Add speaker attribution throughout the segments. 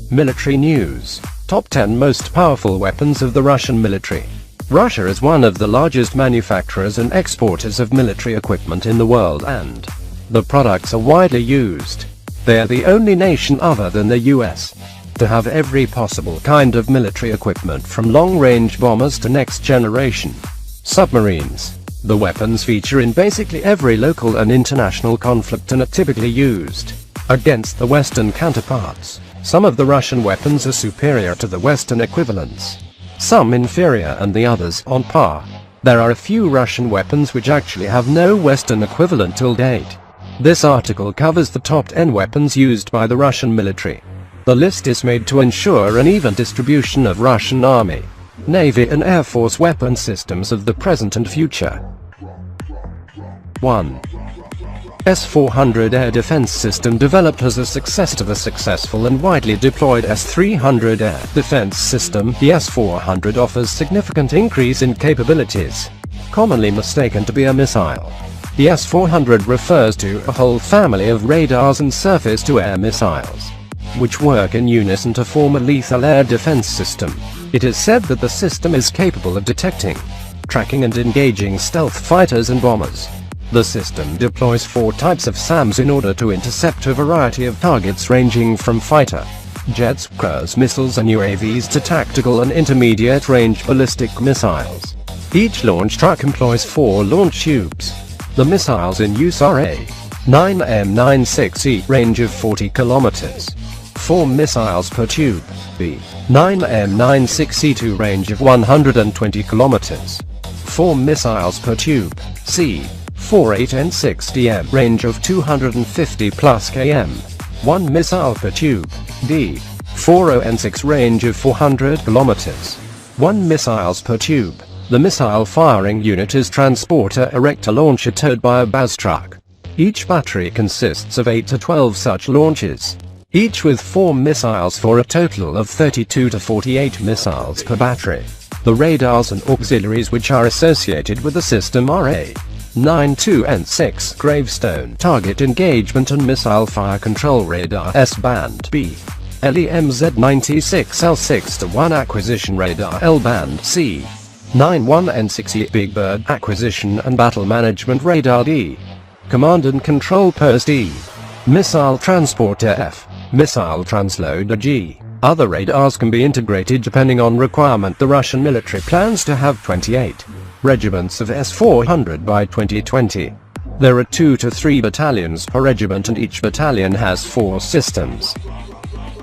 Speaker 1: Military news. Top 10 most powerful weapons of the Russian military. Russia is one of the largest manufacturers and exporters of military equipment in the world, and the products are widely used. They are the only nation other than the US to have every possible kind of military equipment, from long-range bombers to next-generation submarines. The weapons feature in basically every local and international conflict and are typically used against the Western counterparts. Some of the Russian weapons are superior to the Western equivalents, some inferior, and the others on par. There are a few Russian weapons which actually have no Western equivalent till date. This article covers the top 10 weapons used by the Russian military. The list is made to ensure an even distribution of Russian Army, Navy and Air Force weapon systems of the present and future. 1. S-400 Air Defense System. Developed as a successor to the successful and widely deployed S-300 Air Defense System, the S-400 offers significant increase in capabilities. Commonly mistaken to be a missile, the S-400 refers to a whole family of radars and surface-to-air missiles, which work in unison to form a lethal air defense system. It is said that the system is capable of detecting, tracking and engaging stealth fighters and bombers. The system deploys 4 types of SAMs in order to intercept a variety of targets ranging from fighter jets, cruise missiles and UAVs to tactical and intermediate-range ballistic missiles. Each launch truck employs 4 launch tubes. The missiles in use are A-9M96E, range of 40 kilometers. 4 missiles per tube. B-9M96E2, range of 120 kilometers. 4 missiles per tube. C-48N60M, range of 250 plus km. 1 missile per tube. D-40N6, range of 400 kilometers. 1 missiles per tube. The missile firing unit is transporter erector launcher towed by a BAS truck. Each battery consists of 8 to 12 such launches, each with 4 missiles for a total of 32 to 48 missiles per battery. The radars and auxiliaries which are associated with the system are A-92N6 Gravestone Target Engagement and Missile Fire Control Radar S-band, B LEMZ96L6-1 Acquisition Radar L-band, C-91N6E Big Bird Acquisition and Battle Management Radar, D Command and Control Post, E Missile Transporter, F Missile Transloader, G. Other radars can be integrated depending on requirement. The Russian military plans to have 28 regiments of S-400 by 2020. There are 2 to 3 battalions per regiment and each battalion has 4 systems.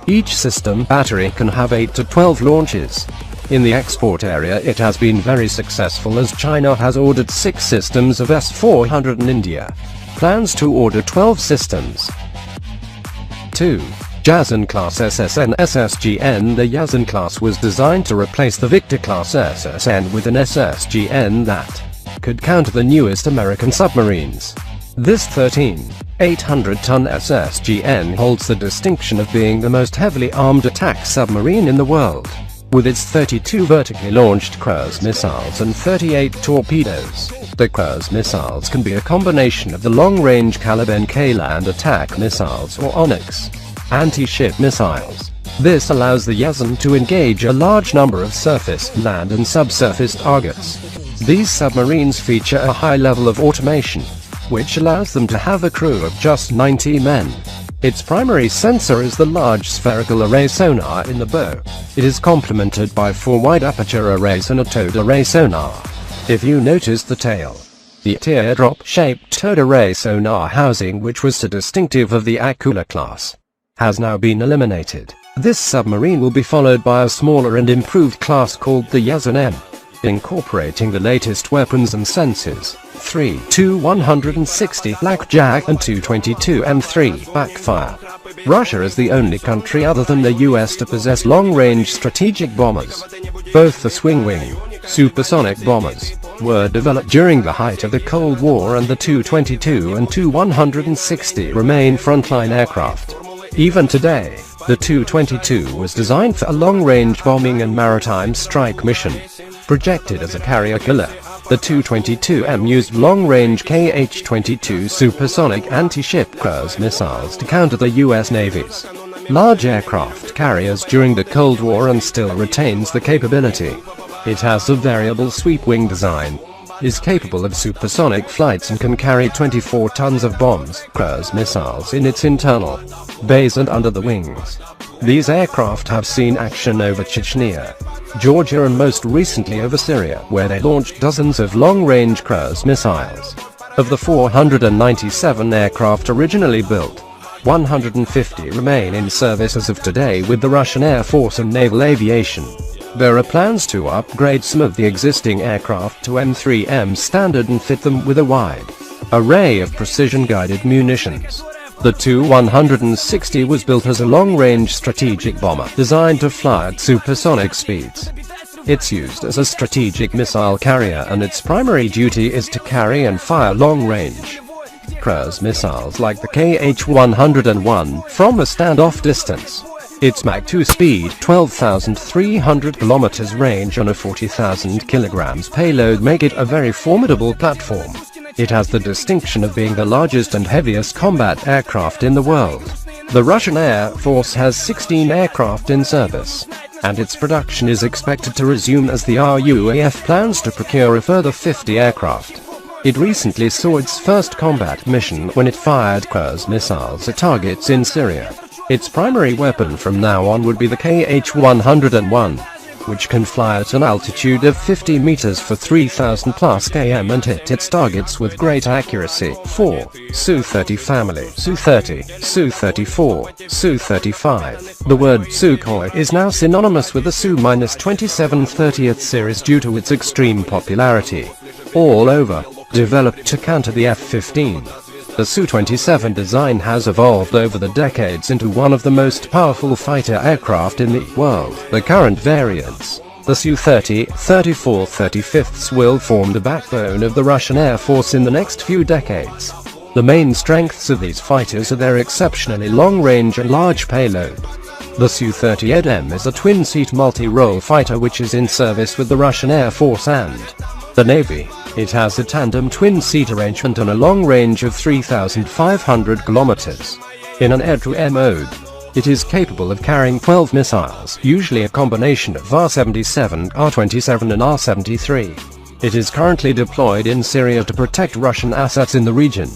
Speaker 1: Each system battery can have 8 to 12 launches. In the export area it has been very successful, as China has ordered 6 systems of S-400 and India plans to order 12 systems. 2. Yassin Class SSN SSGN. The Yassin class was designed to replace the Victor class SSN with an SSGN that could counter the newest American submarines. This 13,800-ton SSGN holds the distinction of being the most heavily armed attack submarine in the world, with its 32 vertically launched cruise missiles and 38 torpedoes. The cruise missiles can be a combination of the long-range Caliban K-land attack missiles or Onyx anti-ship missiles. This allows the Yassin to engage a large number of surface, land and subsurface targets. These submarines feature a high level of automation, which allows them to have a crew of just 90 men. Its primary sensor is the large spherical array sonar in the bow. It is complemented by 4 wide aperture arrays and a towed array sonar. If you notice the tail, the teardrop-shaped towed array sonar housing, which was so distinctive of the Akula class, has now been eliminated. This submarine will be followed by a smaller and improved class called the Yassin M, incorporating the latest weapons and sensors. 3 Tu-160 Blackjack and Tu-22 M3 Backfire. Russia is the only country other than the US to possess long-range strategic bombers. Both the swing-wing supersonic bombers were developed during the height of the Cold War, and the Tu-22 and Tu-160 remain frontline aircraft. Even today, the Tu-22 was designed for a long-range bombing and maritime strike mission. Projected as a carrier killer, the Tu-22M used long-range Kh-22 supersonic anti-ship cruise missiles to counter the US Navy's large aircraft carriers during the Cold War and still retains the capability. It has a variable sweep wing design, is capable of supersonic flights and can carry 24 tons of bombs, cruise missiles in its internal bays and under the wings. These aircraft have seen action over Chechnya, Georgia and most recently over Syria, where they launched dozens of long-range cruise missiles. Of the 497 aircraft originally built, 150 remain in service as of today with the Russian Air Force and Naval Aviation. There are plans to upgrade some of the existing aircraft to M3M standard and fit them with a wide array of precision-guided munitions. The Tu-160 was built as a long-range strategic bomber designed to fly at supersonic speeds. It's used as a strategic missile carrier and its primary duty is to carry and fire long-range cruise missiles like the KH-101 from a standoff distance. Its Mach 2 speed, 12,300 kilometers range and a 40,000 kilograms payload make it a very formidable platform. It has the distinction of being the largest and heaviest combat aircraft in the world. The Russian Air Force has 16 aircraft in service, and its production is expected to resume as the RUAF plans to procure a further 50 aircraft. It recently saw its first combat mission when it fired cruise missiles at targets in Syria. Its primary weapon from now on would be the KH-101, which can fly at an altitude of 50 meters for 3,000 plus km and hit its targets with great accuracy. 4. Su-30 family. Su-30, Su-34, Su-35. The word Sukhoi is now synonymous with the Su-27 30th series due to its extreme popularity all over, developed to counter the F-15. The Su-27 design has evolved over the decades into one of the most powerful fighter aircraft in the world. The current variants, the Su-30, 34, 35ths, will form the backbone of the Russian Air Force in the next few decades. The main strengths of these fighters are their exceptionally long range and large payload. The Su-30M is a twin-seat multi-role fighter which is in service with the Russian Air Force and the Navy. It has a tandem twin-seat arrangement and a long range of 3,500 kilometers. In an air-to-air mode, it is capable of carrying 12 missiles, usually a combination of R-77, R-27 and R-73. It is currently deployed in Syria to protect Russian assets in the region.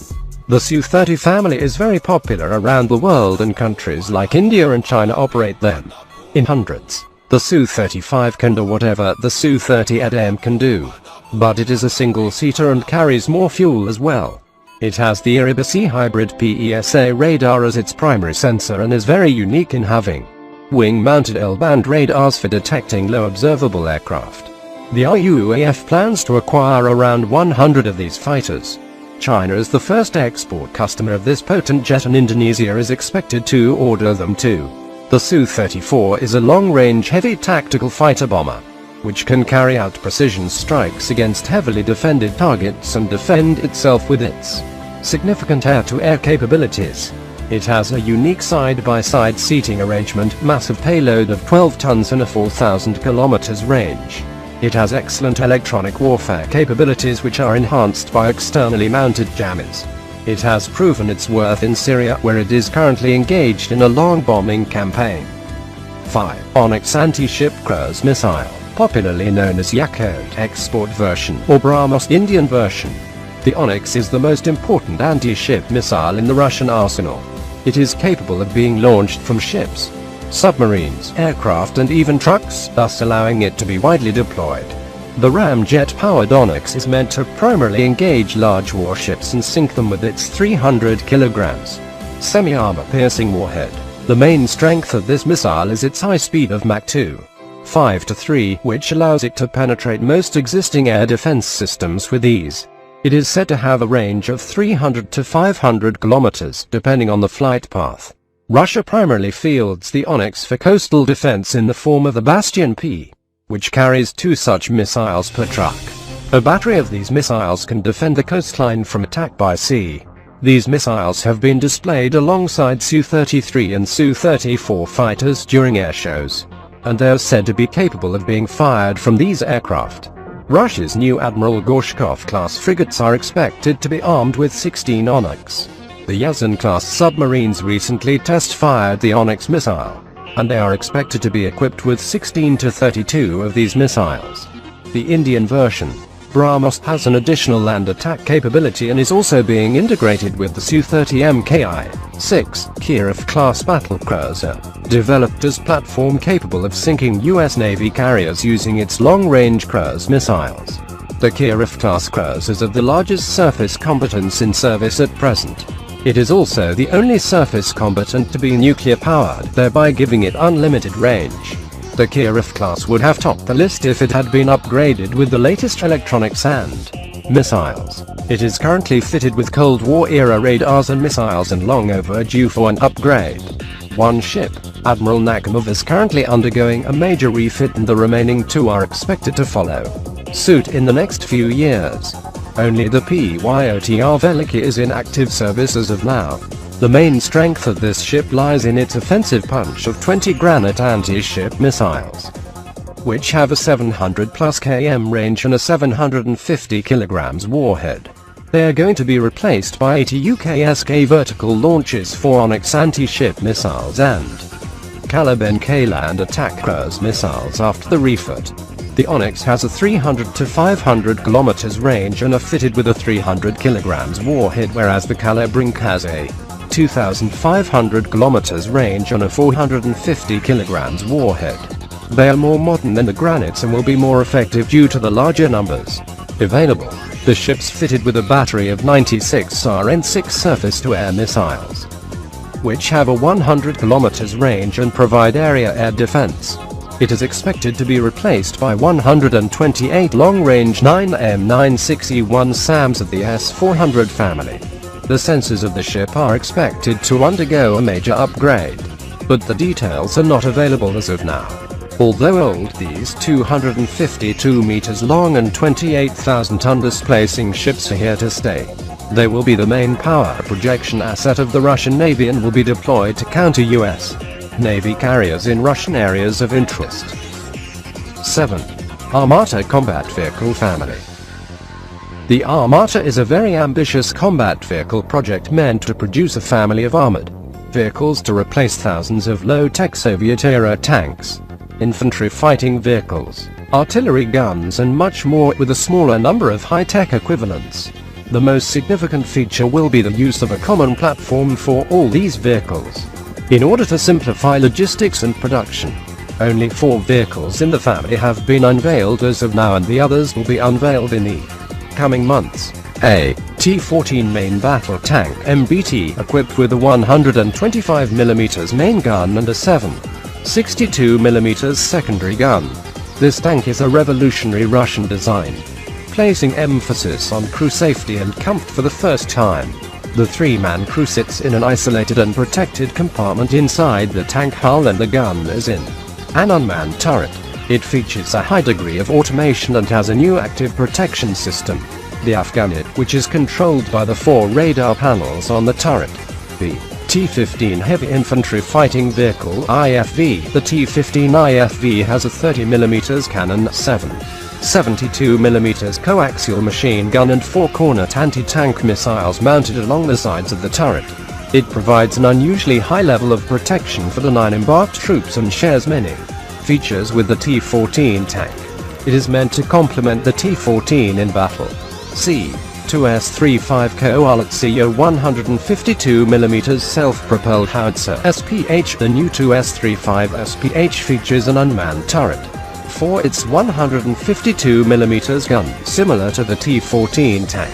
Speaker 1: The Su-30 family is very popular around the world and countries like India and China operate them in hundreds. The Su-35 can do whatever the Su-30M can do, but it is a single-seater and carries more fuel as well. It has the Iriba-C hybrid PESA radar as its primary sensor and is very unique in having wing-mounted L-band radars for detecting low observable aircraft. The RUAF plans to acquire around 100 of these fighters. China is the first export customer of this potent jet and Indonesia is expected to order them too. The Su-34 is a long-range heavy tactical fighter bomber, which can carry out precision strikes against heavily defended targets and defend itself with its significant air-to-air capabilities. It has a unique side-by-side seating arrangement, massive payload of 12 tons and a 4,000 kilometers range. It has excellent electronic warfare capabilities which are enhanced by externally mounted jammers. It has proven its worth in Syria, where it is currently engaged in a long bombing campaign. 5. Onyx anti-ship cruise missile, popularly known as Yakout export version or BrahMos Indian version. The Onyx is the most important anti-ship missile in the Russian arsenal. It is capable of being launched from ships, submarines, aircraft and even trucks, thus allowing it to be widely deployed. The ramjet-powered Onyx is meant to primarily engage large warships and sink them with its 300 kilograms semi-armor piercing warhead. The main strength of this missile is its high speed of Mach 2. 5 to 3, which allows it to penetrate most existing air defense systems with ease. It is said to have a range of 300 to 500 kilometers, depending on the flight path. Russia primarily fields the Onyx for coastal defense in the form of the Bastion P, which carries 2 such missiles per truck. A battery of these missiles can defend the coastline from attack by sea. These missiles have been displayed alongside Su-33 and Su-34 fighters during air shows, and they are said to be capable of being fired from these aircraft. Russia's new Admiral Gorshkov-class frigates are expected to be armed with 16 Onyx The Yuzhny-class submarines recently test-fired the Onyx missile, and they are expected to be equipped with 16 to 32 of these missiles. The Indian version, BrahMos, has an additional land attack capability and is also being integrated with the Su-30 Mki-6 Kirov-class battlecruiser, developed as platform capable of sinking U.S. Navy carriers using its long-range cruise missiles. The Kirov-class cruisers have the largest surface combatants in service at present. It is also the only surface combatant to be nuclear-powered, thereby giving it unlimited range. The Kirov class would have topped the list if it had been upgraded with the latest electronics and missiles. It is currently fitted with Cold War-era radars and missiles and long overdue for an upgrade. One ship, Admiral Nakhimov, is currently undergoing a major refit and the remaining two are expected to follow suit in the next few years. Only the Pyotr Veliky is in active service as of now. The main strength of this ship lies in its offensive punch of 20 Granat anti-ship missiles, which have a 700+ km range and a 750 kg warhead. They are going to be replaced by 80 UKSK vertical launches for Onyx anti-ship missiles and Kalib land attack cruise missiles after the refit. The Onyx has a 300 to 500 km range and are fitted with a 300 kg warhead, whereas the Kalib has a 2,500 km range on a 450 kg warhead. They are more modern than the Granats and will be more effective due to the larger numbers available. The ship's fitted with a battery of 96 Saren-6 surface-to-air missiles, which have a 100 km range and provide area air defense. It is expected to be replaced by 128 long-range 9M96E1 SAMs of the S-400 family. The sensors of the ship are expected to undergo a major upgrade, but the details are not available as of now. Although old, these 252 meters long and 28,000 ton displacing ships are here to stay. They will be the main power projection asset of the Russian Navy and will be deployed to counter U.S. Navy carriers in Russian areas of interest. 7. Armata Combat Vehicle Family. The Armata is a very ambitious combat vehicle project meant to produce a family of armored vehicles to replace thousands of low-tech Soviet-era tanks, infantry fighting vehicles, artillery guns and much more, with a smaller number of high-tech equivalents. The most significant feature will be the use of a common platform for all these vehicles. In order to simplify logistics and production, only 4 vehicles in the family have been unveiled as of now, and the others will be unveiled in the coming months. A T-14 main battle tank MBT, equipped with a 125mm main gun and a 7.62mm secondary gun. This tank is a revolutionary Russian design, placing emphasis on crew safety and comfort for the first time. The 3-man crew sits in an isolated and protected compartment inside the tank hull, and the gun is in an unmanned turret. It features a high degree of automation and has a new active protection system, the Afghanit, which is controlled by the 4 radar panels on the turret. The T-15 Heavy Infantry Fighting Vehicle IFV. The T-15 IFV has a 30mm cannon, 7.72mm coaxial machine gun and 4 Kornet anti-tank missiles mounted along the sides of the turret. It provides an unusually high level of protection for the 9 embarked troops and shares many features with the T-14 tank. It is meant to complement the T-14 in battle. C-2S-35 Koalat CO 152mm self-propelled howitzer SPH. The new 2S-35 SPH features an unmanned turret for its 152mm gun, similar to the T-14 tank.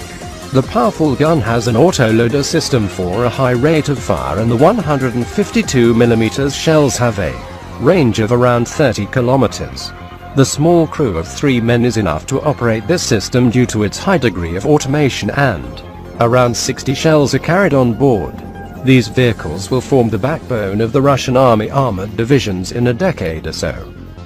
Speaker 1: The powerful gun has an autoloader system for a high rate of fire, and the 152mm shells have a range of around 30 kilometers. The small crew of 3 men is enough to operate this system due to its high degree of automation, and around 60 shells are carried on board. These vehicles will form the backbone of the Russian Army armored divisions in a decade or so,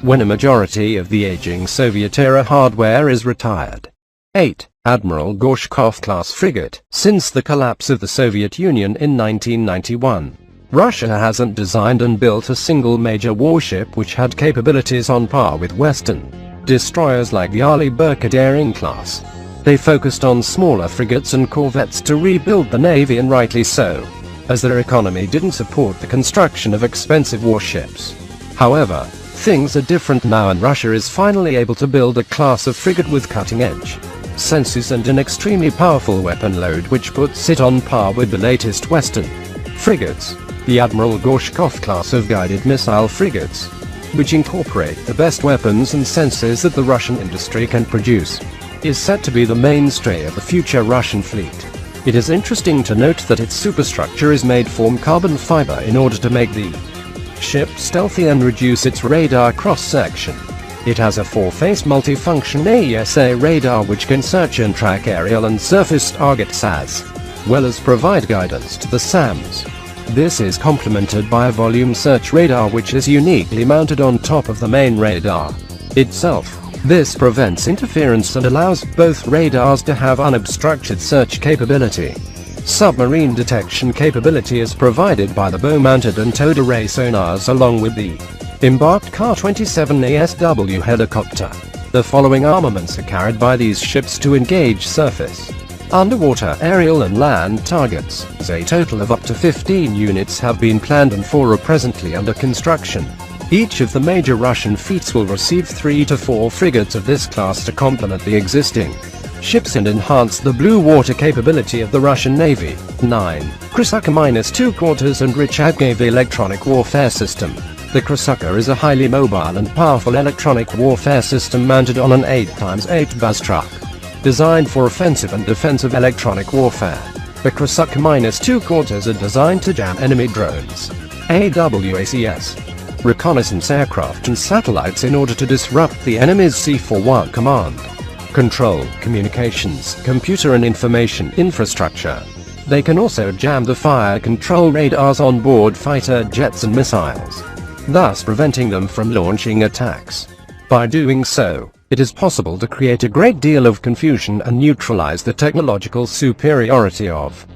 Speaker 1: when a majority of the aging Soviet-era hardware is retired. 8. Admiral Gorshkov-class frigate. Since the collapse of the Soviet Union in 1991, Russia hasn't designed and built a single major warship which had capabilities on par with Western destroyers like the Arleigh Burke-Daring class. They focused on smaller frigates and corvettes to rebuild the Navy, and rightly so, as their economy didn't support the construction of expensive warships. However, things are different now, and Russia is finally able to build a class of frigate with cutting-edge senses and an extremely powerful weapon load, which puts it on par with the latest Western frigates. The Admiral Gorshkov class of guided missile frigates, which incorporate the best weapons and sensors that the Russian industry can produce, is set to be the mainstay of the future Russian fleet. It is interesting to note that its superstructure is made from carbon fiber in order to make the ship stealthy and reduce its radar cross-section. It has a 4-phase multifunction AESA radar which can search and track aerial and surface targets as well as provide guidance to the SAMs. This is complemented by a volume search radar which is uniquely mounted on top of the main radar itself. This prevents interference and allows both radars to have unobstructed search capability. Submarine detection capability is provided by the bow-mounted and towed array sonars along with the embarked Ka-27 ASW helicopter. The following armaments are carried by these ships to engage surface, underwater, aerial and land targets. A total of up to 15 units have been planned and 4 are presently under construction. Each of the major Russian fleets will receive 3 to 4 frigates of this class to complement the existing ships and enhance the blue water capability of the Russian Navy. 9. Krasukha-2 and Rychagov electronic warfare system. The Krasukha is a highly mobile and powerful electronic warfare system mounted on an 8x8 bus truck, designed for offensive and defensive electronic warfare. The Krasukha-2 are designed to jam enemy drones, AWACS, reconnaissance aircraft and satellites in order to disrupt the enemy's C-41 command, control, communications, computer and information infrastructure. They can also jam the fire control radars on board fighter jets and missiles, thus preventing them from launching attacks. By doing so, it is possible to create a great deal of confusion and neutralize the technological superiority of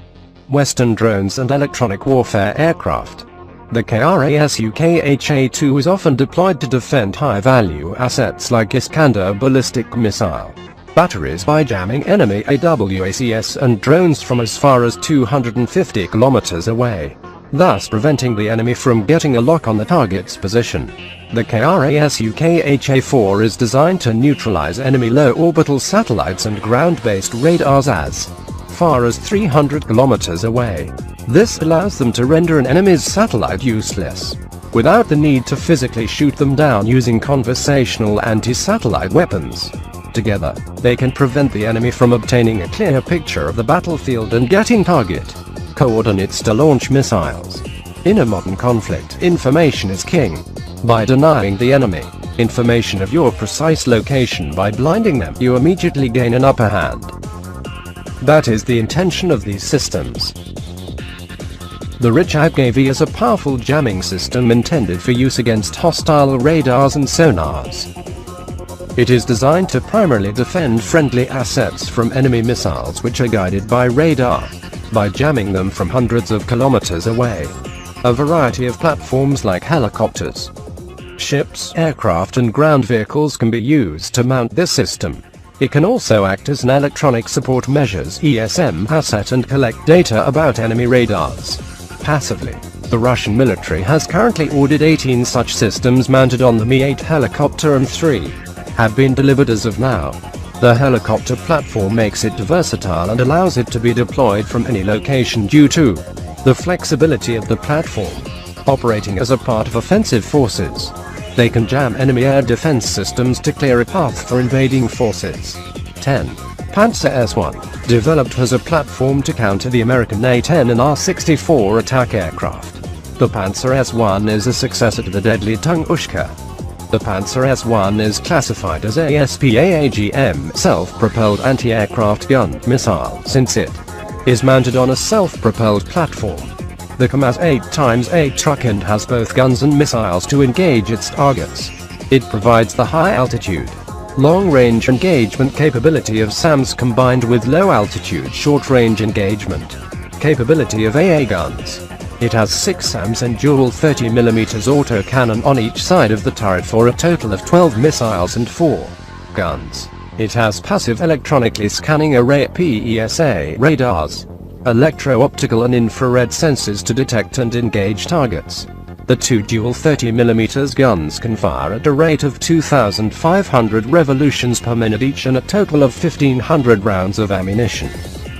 Speaker 1: Western drones and electronic warfare aircraft. The KRASUKH-A2 is often deployed to defend high-value assets like Iskander ballistic missile batteries by jamming enemy AWACS and drones from as far as 250 kilometers away, thus preventing the enemy from getting a lock on the target's position. The KRASUKH-A4 is designed to neutralize enemy low-orbital satellites and ground-based radars as far as 300 kilometers away. This allows them to render an enemy's satellite useless, without the need to physically shoot them down using conversational anti-satellite weapons. Together, they can prevent the enemy from obtaining a clear picture of the battlefield and getting target coordinates to launch missiles. In a modern conflict, information is king. By denying the enemy information of your precise location by blinding them, you immediately gain an upper hand. That is the intention of these systems. The Rychagov is a powerful jamming system intended for use against hostile radars and sonars. It is designed to primarily defend friendly assets from enemy missiles which are guided by radar, by jamming them from hundreds of kilometers away. A variety of platforms like helicopters, ships, aircraft and ground vehicles can be used to mount this system. It can also act as an electronic support measures ESM asset and collect data about enemy radars passively. The Russian military has currently ordered 18 such systems mounted on the Mi-8 helicopter and 3 have been delivered as of now. The helicopter platform makes it versatile and allows it to be deployed from any location due to the flexibility of the platform. Operating as a part of offensive forces, they can jam enemy air defense systems to clear a path for invading forces. 10. Panzer S-1, developed as a platform to counter the American A-10 and R-64 attack aircraft. The Panzer S-1 is a successor to the deadly Tunguska. The Panzer S-1 is classified as ASPAAGM self-propelled anti-aircraft gun missile since it is mounted on a self-propelled platform. The KAMAZ 8x8 truck and has both guns and missiles to engage its targets. It provides the high-altitude, long-range engagement capability of SAMs combined with low-altitude short-range engagement capability of AA guns. It has 6 SAMs and dual 30mm autocannon on each side of the turret for a total of 12 missiles and 4 guns. It has passive electronically scanning array (PESA) radars, electro-optical and infrared sensors to detect and engage targets. The two dual 30mm guns can fire at a rate of 2,500 revolutions per minute each and a total of 1,500 rounds of ammunition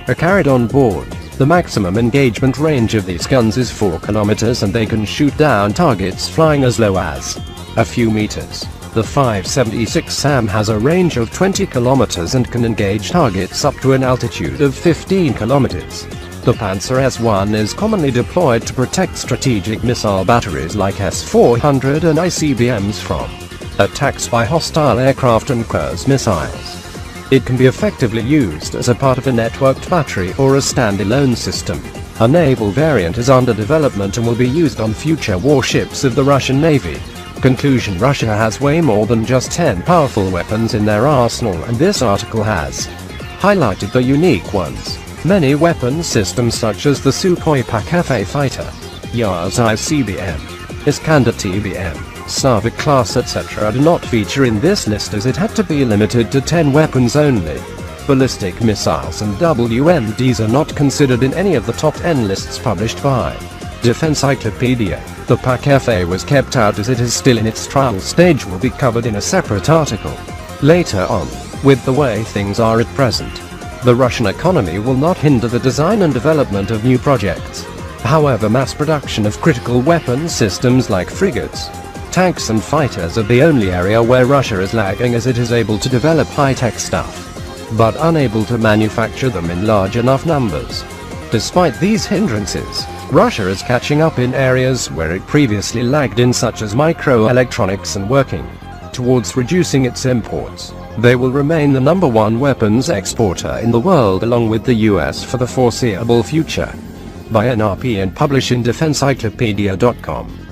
Speaker 1: are carried on board. The maximum engagement range of these guns is 4 kilometers and they can shoot down targets flying as low as a few meters. The 5.76 SAM has a range of 20 kilometers and can engage targets up to an altitude of 15 kilometers. The Panzer S-1 is commonly deployed to protect strategic missile batteries like S-400 and ICBMs from attacks by hostile aircraft and cruise missiles. It can be effectively used as a part of a networked battery or a standalone system. A naval variant is under development and will be used on future warships of the Russian Navy. Conclusion: Russia has way more than just 10 powerful weapons in their arsenal, and this article has highlighted the unique ones. Many weapon systems such as the Sukhoi Pak-F fighter, Yars ICBM, Iskander TBM, Slavik class etc. do not feature in this list as it had to be limited to 10 weapons only. Ballistic missiles and WMDs are not considered in any of the top 10 lists published by Defencyclopedia. The Pak-F was kept out as it is still in its trial stage, will be covered in a separate article later on. With the way things are at present, the Russian economy will not hinder the design and development of new projects. However, mass production of critical weapon systems like frigates, tanks and fighters are the only area where Russia is lagging, as it is able to develop high-tech stuff, but unable to manufacture them in large enough numbers. Despite these hindrances, Russia is catching up in areas where it previously lagged in, such as microelectronics, and working towards reducing its imports. They will remain the #1 weapons exporter in the world along with the US for the foreseeable future. By NRP and publish in Defencyclopedia.com.